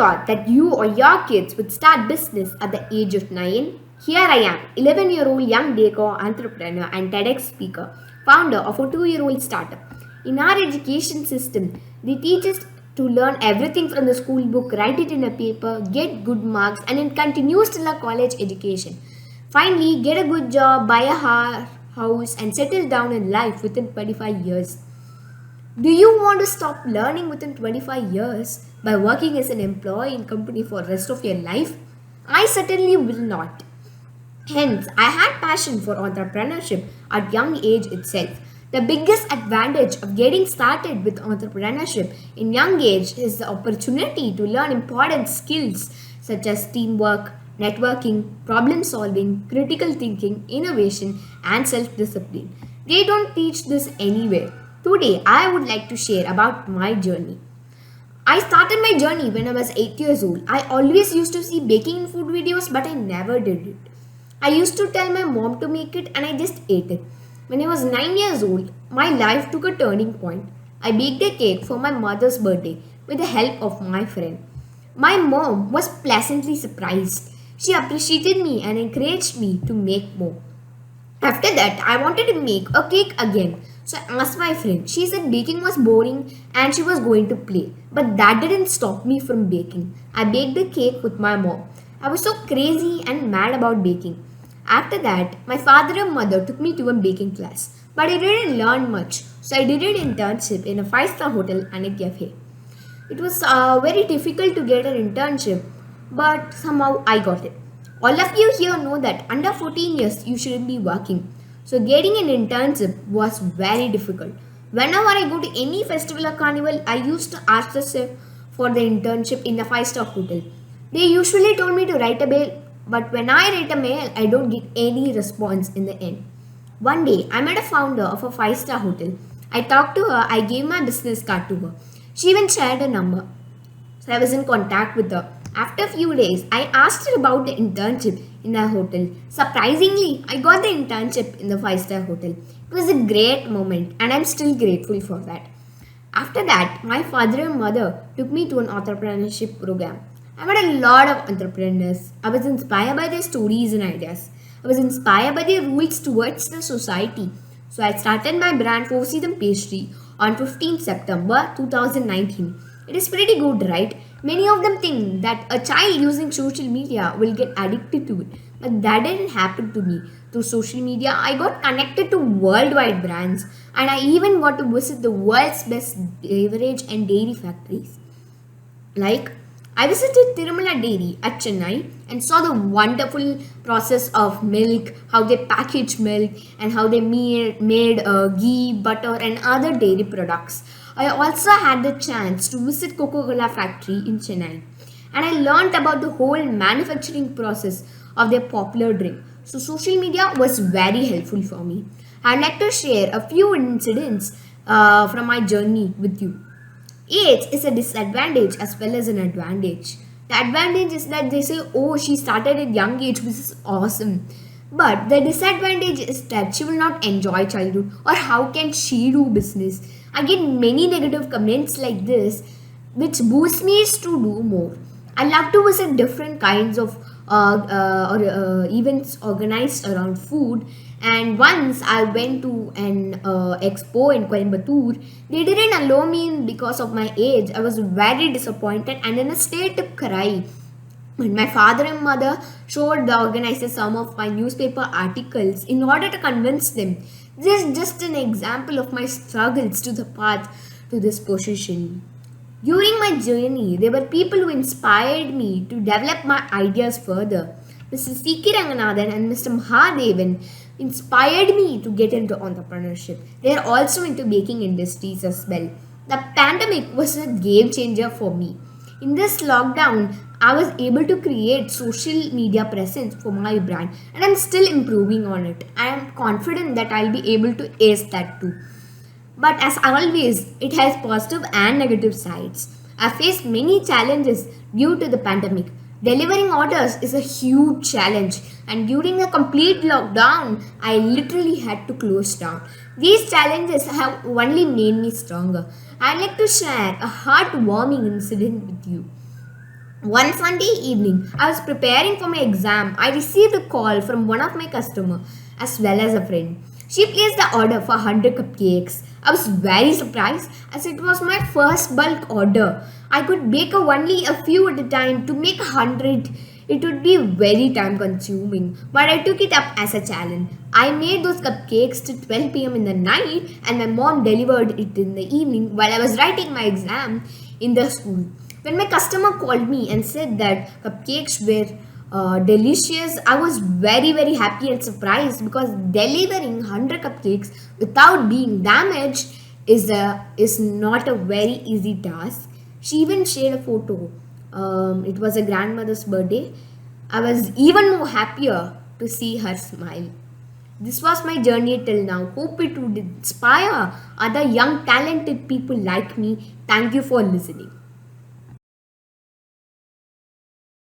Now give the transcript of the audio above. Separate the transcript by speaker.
Speaker 1: thought that you or your kids would start business at the age of 9? Here I am, 11-year-old young decor entrepreneur and TEDx speaker, founder of a 2-year-old startup. In our education system, they teach us to learn everything from the school book, write it in a paper, get good marks, and it continues till our college education. Finally, get a good job, buy a house, and settle down in life within 25 years. Do you want to stop learning within 25 years by working as an employee in company for the rest of your life? I certainly will not. Hence, I had passion for entrepreneurship at young age itself. The biggest advantage of getting started with entrepreneurship in young age is the opportunity to learn important skills such as teamwork, networking, problem solving, critical thinking, innovation, and self-discipline. They don't teach this anywhere. Today, I would like to share about my journey. I started my journey when I was 8 years old. I always used to see baking food videos, but I never did it. I used to tell my mom to make it and I just ate it. When I was 9 years old, my life took a turning point. I baked a cake for my mother's birthday with the help of my friend. My mom was pleasantly surprised. She appreciated me and encouraged me to make more. After that, I wanted to make a cake again. So I asked my friend. She said baking was boring and she was going to play. But that didn't stop me from baking. I baked the cake with my mom. I was so crazy and mad about baking. After that, my father and mother took me to a baking class. But I didn't learn much. So I did an internship in a 5-star hotel and a cafe. It was very difficult to get an internship, but somehow I got it. All of you here know that under 14 years you shouldn't be working. So getting an internship was very difficult. Whenever I go to any festival or carnival, I used to ask the chef for the internship in the 5-star hotel. They usually told me to write a mail, but when I write a mail, I don't get any response in the end. One day, I met a founder of a 5-star hotel. I talked to her, I gave my business card to her. She even shared a number. So I was in contact with her. After a few days, I asked her about the internship in the hotel. Surprisingly, I got the internship in the 5-star hotel. It was a great moment and I'm still grateful for that. After that, my father and mother took me to an entrepreneurship program. I met a lot of entrepreneurs. I was inspired by their stories and ideas. I was inspired by their rules towards the society. So I started my brand Four Season Pastry on 15th September 2019. It is pretty good, right? Many of them think that a child using social media will get addicted to it. But that didn't happen to me. Through social media, I got connected to worldwide brands and I even got to visit the world's best beverage and dairy factories. Like, I visited Tirumala Dairy at Chennai and saw the wonderful process of milk, how they package milk and how they made ghee, butter and other dairy products. I also had the chance to visit Coca-Cola factory in Chennai and I learned about the whole manufacturing process of their popular drink. So social media was very helpful for me. I'd like to share a few incidents from my journey with you. Age is a disadvantage as well as an advantage. The advantage is that they say, oh, she started at young age, which is awesome. But the disadvantage is that she will not enjoy childhood or how can she do business. I get many negative comments like this which boosts me to do more. I love to visit different kinds of events organized around food. And once I went to an expo in Coimbatore, they didn't allow me because of my age. I was very disappointed and in a state of cry. When my father and mother showed the organizers some of my newspaper articles in order to convince them. This is just an example of my struggles to the path to this position. During my journey, there were people who inspired me to develop my ideas further. Mr. C.K. Ranganathan and Mr. Mahadevan inspired me to get into entrepreneurship. They are also into baking industries as well. The pandemic was a game changer for me. In this lockdown, I was able to create social media presence for my brand and I'm still improving on it. I am confident that I'll be able to ace that too. But as always, it has positive and negative sides. I faced many challenges due to the pandemic. Delivering orders is a huge challenge and during the complete lockdown, I literally had to close down. These challenges have only made me stronger. I'd like to share a heartwarming incident with you. One Sunday evening, I was preparing for my exam. I received a call from one of my customers as well as a friend. She placed the order for 100 cupcakes. I was very surprised as it was my first bulk order. I could bake only a few at a time. To make 100, it would be very time consuming, but I took it up as a challenge. I made those cupcakes to 12 p.m. in the night and my mom delivered it in the evening while I was writing my exam in the school. When my customer called me and said that cupcakes were delicious, I was very happy and surprised because delivering 100 cupcakes without being damaged is not a very easy task. She even shared a photo. It was a grandmother's birthday. I was even more happier to see her smile. This was my journey till now. Hope it would inspire other young talented people like me. Thank you for listening.